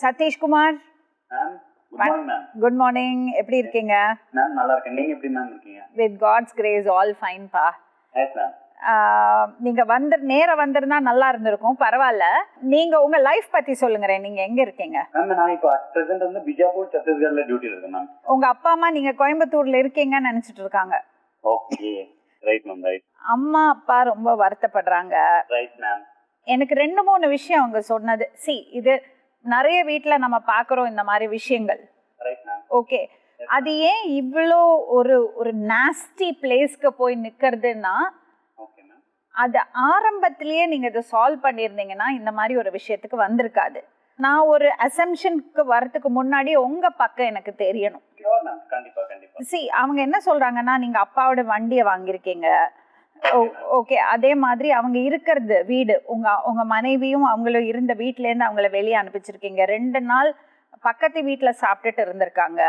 Satishkumar, ma'am good morning ma'am. Good morning. எப்படி இருக்கீங்க? Ma'am நல்லா இருக்கேன். நீங்க எப்படி மேம் இருக்கீங்க? With God's grace all fine பா. Yes ma'am. நீங்க நேரம் வந்திருந்தா நல்லா இருந்திருக்கும். பரவாயில்ல. நீங்க உங்க லைஃப் பத்தி சொல்லுங்க. நீங்க எங்க இருக்கீங்க? மேம் நான் இப்போ அட் பிரசன்ட் வந்து பிஜாப்பூர் சத்தீஸ்கர்ல டியூட்டில இருக்கேன் மேம். உங்க அப்பா அம்மா நீங்க கோயம்புத்தூர்ல இருக்கீங்கன்னு நினைச்சிட்டு இருக்காங்க. Okay right ma'am right. அம்மா அப்பா ரொம்ப வருத்தப்படுறாங்க. Right ma'am. எனக்கு 2-3 விஷயம் அவங்க சொன்னது. இது நிறைய வீட்ல நம்ம பாக்குறோம் இந்த மாதிரி விஷயங்கள். Right ma'am. ஓகே, அது ஏன் இவ்வளோ ஒரு நாஸ்டி பிளேஸ்க்கு போய் நிக்கிறதுன்னா, ஓகே மேம். அது ஆரம்பத்திலேயே நீங்க இதை சால்வ் பண்ணியிருந்தீங்கன்னா இந்த மாதிரி ஒரு விஷயத்துக்கு வந்திருக்காது. நான் ஒரு அசம்ஷனுக்கு வரதுக்கு முன்னாடி உங்க பக்கம் எனக்கு தெரியணும். Sure ma'am. கண்டிப்பா கண்டிப்பா. அவங்க என்ன சொல்றாங்கன்னா, நீங்க அப்பாவோட வண்டியை வாங்கியிருக்கீங்க. ஓகே, அதே மாதிரி அவங்க இருக்கிறது வீடு, உங்க மனைவியும் அவங்களும் இருந்த வீட்டுல இருந்து அவங்கள வெளியே அனுப்பிச்சிருக்கீங்க. 2 நாள் பக்கத்து வீட்டுல சாப்பிட்டுட்டு இருந்திருக்காங்க.